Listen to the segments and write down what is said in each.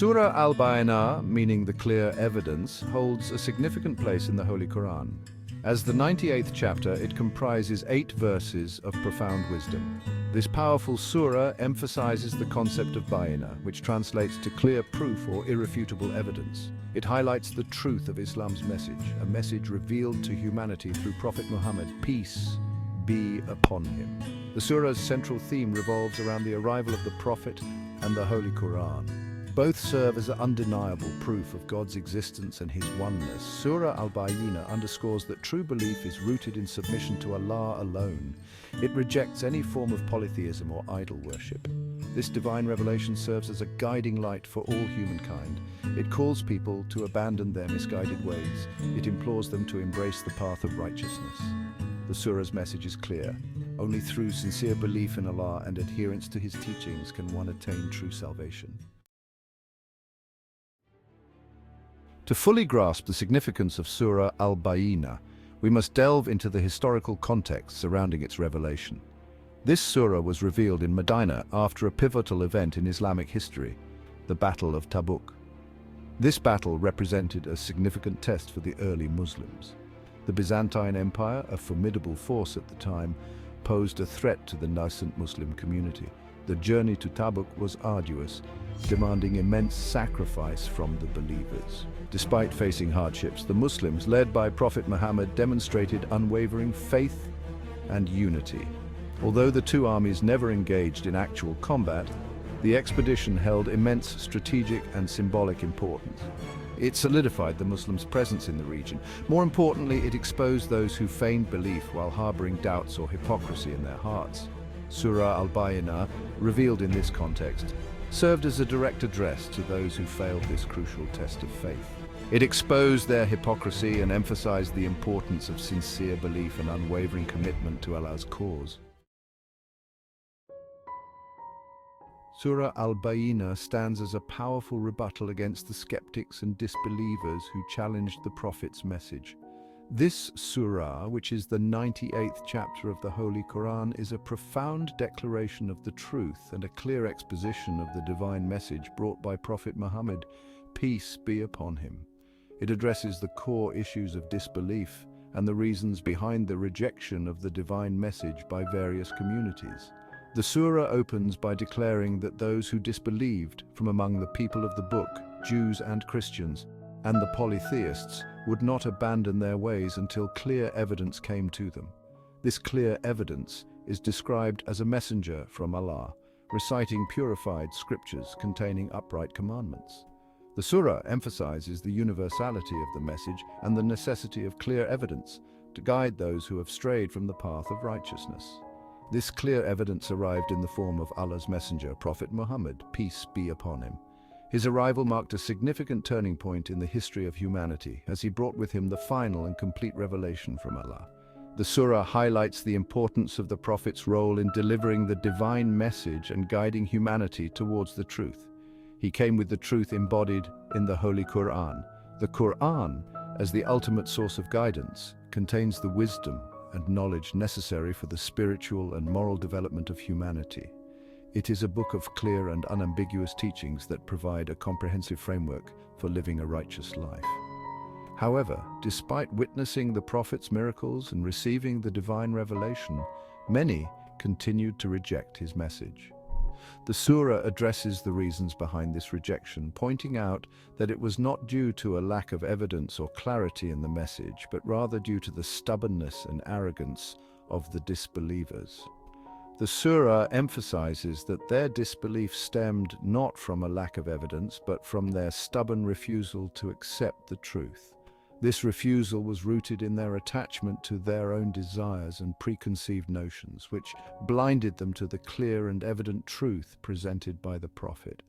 Surah Al-Bayyinah, meaning the clear evidence, holds a significant place in the Holy Qur'an. As the 98th chapter, it comprises 8 verses of profound wisdom. This powerful surah emphasizes the concept of Bayyinah, which translates to clear proof or irrefutable evidence. It highlights the truth of Islam's message, a message revealed to humanity through Prophet Muhammad, peace be upon him. The surah's central theme revolves around the arrival of the Prophet and the Holy Qur'an. Both serve as undeniable proof of God's existence and His oneness. Surah Al-Bayyinah underscores that true belief is rooted in submission to Allah alone. It rejects any form of polytheism or idol worship. This divine revelation serves as a guiding light for all humankind. It calls people to abandon their misguided ways. It implores them to embrace the path of righteousness. The surah's message is clear. Only through sincere belief in Allah and adherence to His teachings can one attain true salvation. To fully grasp the significance of Surah Al-Bayyinah, we must delve into the historical context surrounding its revelation. This surah was revealed in Medina after a pivotal event in Islamic history, the Battle of Tabuk. This battle represented a significant test for the early Muslims. The Byzantine Empire, a formidable force at the time, posed a threat to the nascent Muslim community. The journey to Tabuk was arduous, demanding immense sacrifice from the believers. Despite facing hardships, the Muslims, led by Prophet Muhammad, demonstrated unwavering faith and unity. Although the two armies never engaged in actual combat, the expedition held immense strategic and symbolic importance. It solidified the Muslims' presence in the region. More importantly, it exposed those who feigned belief while harboring doubts or hypocrisy in their hearts. Surah Al-Bayyinah, revealed in this context, served as a direct address to those who failed this crucial test of faith. It exposed their hypocrisy and emphasized the importance of sincere belief and unwavering commitment to Allah's cause. Surah Al-Bayyinah stands as a powerful rebuttal against the skeptics and disbelievers who challenged the Prophet's message. This surah, which is the 98th chapter of the Holy Qur'an, is a profound declaration of the truth and a clear exposition of the divine message brought by Prophet Muhammad, peace be upon him. It addresses the core issues of disbelief and the reasons behind the rejection of the divine message by various communities. The surah opens by declaring that those who disbelieved from among the people of the book, Jews and Christians, and the polytheists, would not abandon their ways until clear evidence came to them. This clear evidence is described as a messenger from Allah, reciting purified scriptures containing upright commandments. The surah emphasizes the universality of the message and the necessity of clear evidence to guide those who have strayed from the path of righteousness. This clear evidence arrived in the form of Allah's messenger, Prophet Muhammad, peace be upon him. His arrival marked a significant turning point in the history of humanity, as he brought with him the final and complete revelation from Allah. The surah highlights the importance of the Prophet's role in delivering the divine message and guiding humanity towards the truth. He came with the truth embodied in the Holy Qur'an. The Qur'an, as the ultimate source of guidance, contains the wisdom and knowledge necessary for the spiritual and moral development of humanity. It is a book of clear and unambiguous teachings that provide a comprehensive framework for living a righteous life. However, despite witnessing the Prophet's miracles and receiving the divine revelation, many continued to reject his message. The surah addresses the reasons behind this rejection, pointing out that it was not due to a lack of evidence or clarity in the message, but rather due to the stubbornness and arrogance of the disbelievers. The surah emphasizes that their disbelief stemmed not from a lack of evidence, but from their stubborn refusal to accept the truth. This refusal was rooted in their attachment to their own desires and preconceived notions, which blinded them to the clear and evident truth presented by the Prophet.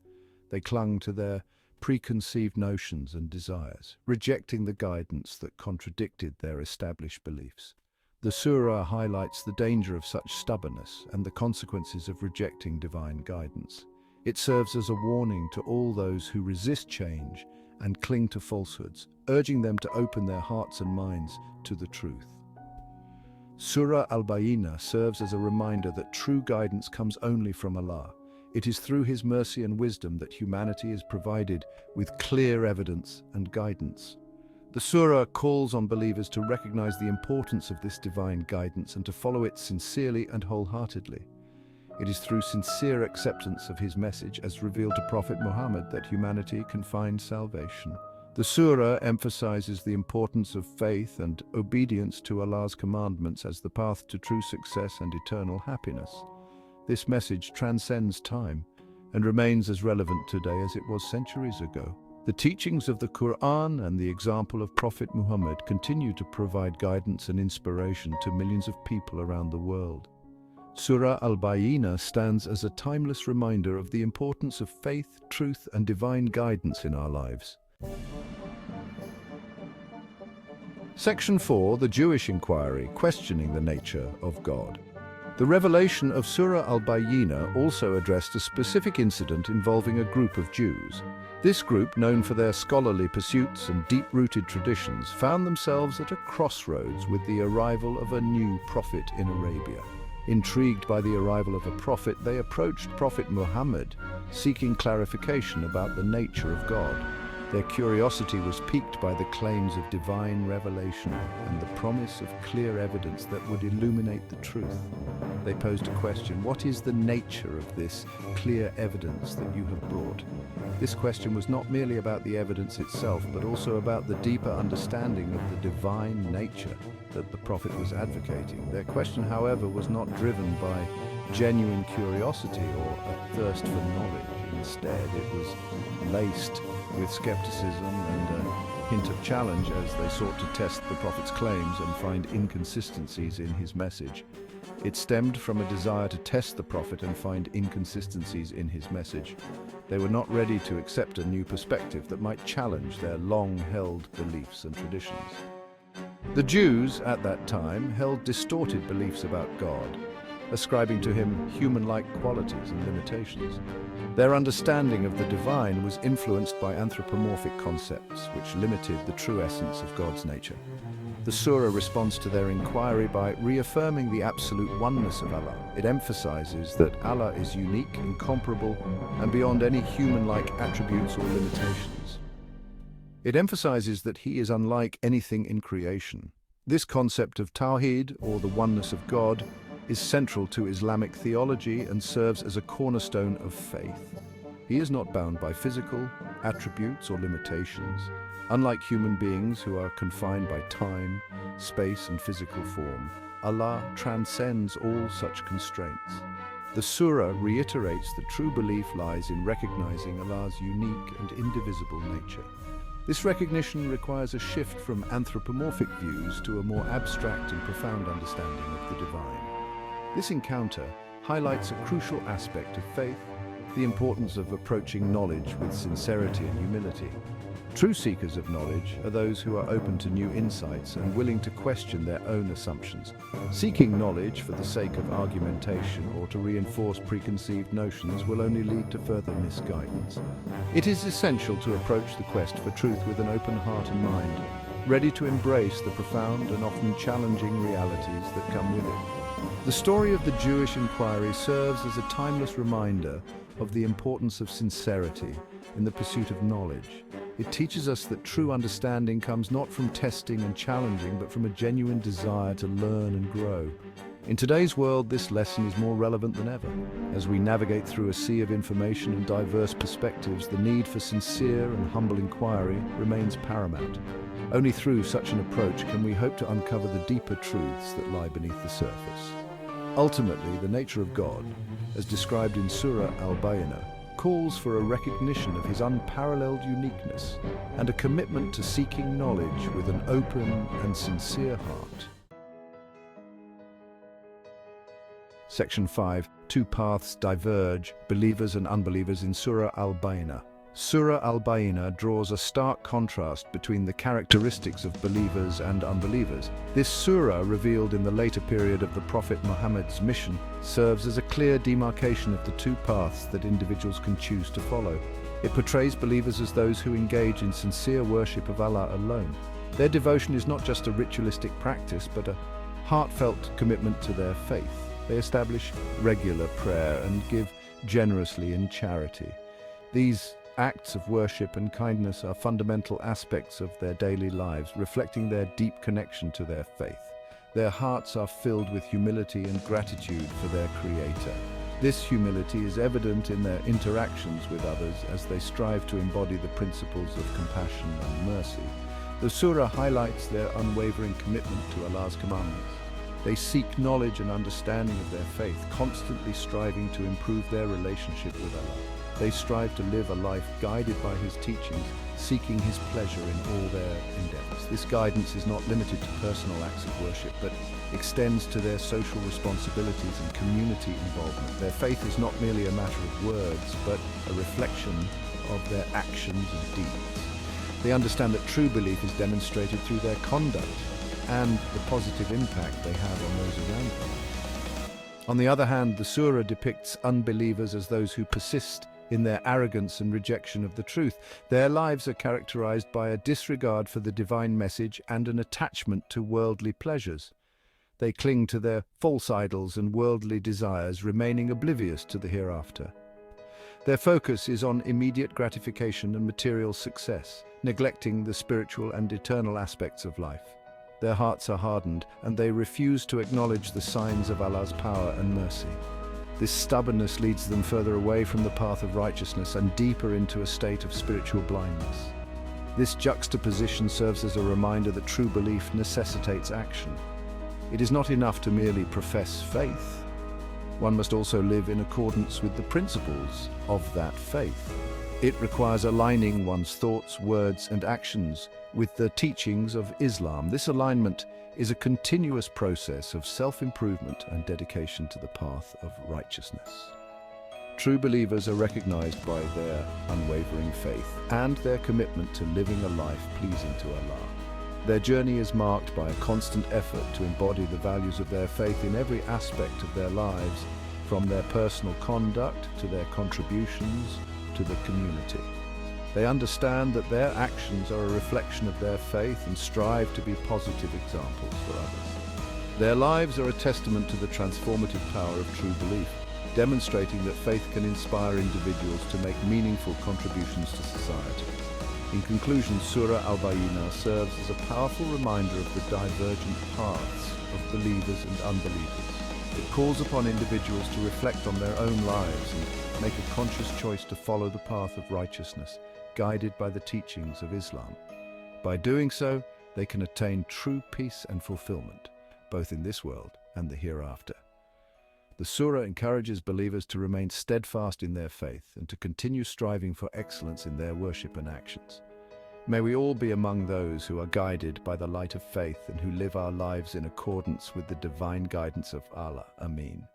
They clung to their preconceived notions and desires, rejecting the guidance that contradicted their established beliefs. The surah highlights the danger of such stubbornness and the consequences of rejecting divine guidance. It serves as a warning to all those who resist change and cling to falsehoods, urging them to open their hearts and minds to the truth. Surah Al-Bayyinah serves as a reminder that true guidance comes only from Allah. It is through his mercy and wisdom that humanity is provided with clear evidence and guidance. The surah calls on believers to recognize the importance of this divine guidance and to follow it sincerely and wholeheartedly. It is through sincere acceptance of his message as revealed to Prophet Muhammad that humanity can find salvation. The surah emphasizes the importance of faith and obedience to Allah's commandments as the path to true success and eternal happiness. This message transcends time and remains as relevant today as it was centuries ago. The teachings of the Qur'an and the example of Prophet Muhammad continue to provide guidance and inspiration to millions of people around the world. Surah Al-Bayyinah stands as a timeless reminder of the importance of faith, truth, and divine guidance in our lives. Section 4, the Jewish Inquiry, questioning the nature of God. The revelation of Surah Al-Bayyinah also addressed a specific incident involving a group of Jews. This group, known for their scholarly pursuits and deep-rooted traditions, found themselves at a crossroads with the arrival of a new prophet in Arabia. Intrigued by the arrival of a prophet, they approached Prophet Muhammad, seeking clarification about the nature of God. Their curiosity was piqued by the claims of divine revelation and the promise of clear evidence that would illuminate the truth. They posed a question: what is the nature of this clear evidence that you have brought? This question was not merely about the evidence itself, but also about the deeper understanding of the divine nature that the prophet was advocating. Their question, however, was not driven by genuine curiosity or a thirst for knowledge. Instead, it was laced with skepticism and a hint of challenge as they sought to test the prophet's claims and find inconsistencies in his message. It stemmed from a desire to test the prophet and find inconsistencies in his message. They were not ready to accept a new perspective that might challenge their long-held beliefs and traditions. The Jews at that time held distorted beliefs about God, ascribing to him human-like qualities and limitations. Their understanding of the divine was influenced by anthropomorphic concepts, which limited the true essence of God's nature. The surah responds to their inquiry by reaffirming the absolute oneness of Allah. It emphasizes that Allah is unique, incomparable, and beyond any human-like attributes or limitations. It emphasizes that he is unlike anything in creation. This concept of Tawhid, or the oneness of God, is central to Islamic theology and serves as a cornerstone of faith. He is not bound by physical attributes or limitations. Unlike human beings who are confined by time, space, and physical form, Allah transcends all such constraints. The surah reiterates that true belief lies in recognizing Allah's unique and indivisible nature. This recognition requires a shift from anthropomorphic views to a more abstract and profound understanding of the divine. This encounter highlights a crucial aspect of faith, the importance of approaching knowledge with sincerity and humility. True seekers of knowledge are those who are open to new insights and willing to question their own assumptions. Seeking knowledge for the sake of argumentation or to reinforce preconceived notions will only lead to further misguidance. It is essential to approach the quest for truth with an open heart and mind, ready to embrace the profound and often challenging realities that come with it. The story of the Jewish inquiry serves as a timeless reminder of the importance of sincerity in the pursuit of knowledge. It teaches us that true understanding comes not from testing and challenging, but from a genuine desire to learn and grow. In today's world, this lesson is more relevant than ever. As we navigate through a sea of information and diverse perspectives, the need for sincere and humble inquiry remains paramount. Only through such an approach can we hope to uncover the deeper truths that lie beneath the surface. Ultimately, the nature of God, as described in Surah Al-Bayyinah, calls for a recognition of his unparalleled uniqueness and a commitment to seeking knowledge with an open and sincere heart. Section 5. Two paths diverge, believers and unbelievers in Surah Al-Bayyinah. Surah Al-Bayyinah draws a stark contrast between the characteristics of believers and unbelievers. This surah, revealed in the later period of the Prophet Muhammad's mission, serves as a clear demarcation of the two paths that individuals can choose to follow. It portrays believers as those who engage in sincere worship of Allah alone. Their devotion is not just a ritualistic practice, but a heartfelt commitment to their faith. They establish regular prayer and give generously in charity. These acts of worship and kindness are fundamental aspects of their daily lives, reflecting their deep connection to their faith. Their hearts are filled with humility and gratitude for their Creator. This humility is evident in their interactions with others as they strive to embody the principles of compassion and mercy. The surah highlights their unwavering commitment to Allah's commandments. They seek knowledge and understanding of their faith, constantly striving to improve their relationship with Allah. They strive to live a life guided by His teachings, seeking His pleasure in all their endeavors. This guidance is not limited to personal acts of worship, but extends to their social responsibilities and community involvement. Their faith is not merely a matter of words, but a reflection of their actions and deeds. They understand that true belief is demonstrated through their conduct and the positive impact they have on those around them. On the other hand, the surah depicts unbelievers as those who persist in their arrogance and rejection of the truth. Their lives are characterized by a disregard for the divine message and an attachment to worldly pleasures. They cling to their false idols and worldly desires, remaining oblivious to the hereafter. Their focus is on immediate gratification and material success, neglecting the spiritual and eternal aspects of life. Their hearts are hardened, and they refuse to acknowledge the signs of Allah's power and mercy. This stubbornness leads them further away from the path of righteousness and deeper into a state of spiritual blindness. This juxtaposition serves as a reminder that true belief necessitates action. It is not enough to merely profess faith. One must also live in accordance with the principles of that faith. It requires aligning one's thoughts, words, and actions with the teachings of Islam. This alignment is a continuous process of self-improvement and dedication to the path of righteousness. True believers are recognized by their unwavering faith and their commitment to living a life pleasing to Allah. Their journey is marked by a constant effort to embody the values of their faith in every aspect of their lives, from their personal conduct to their contributions to the community. They understand that their actions are a reflection of their faith and strive to be positive examples for others. Their lives are a testament to the transformative power of true belief, demonstrating that faith can inspire individuals to make meaningful contributions to society. In conclusion, Surah Al-Bayyinah serves as a powerful reminder of the divergent paths of believers and unbelievers. It calls upon individuals to reflect on their own lives and make a conscious choice to follow the path of righteousness, guided by the teachings of Islam. By doing so, they can attain true peace and fulfillment, both in this world and the hereafter. The surah encourages believers to remain steadfast in their faith and to continue striving for excellence in their worship and actions. May we all be among those who are guided by the light of faith and who live our lives in accordance with the divine guidance of Allah. Ameen.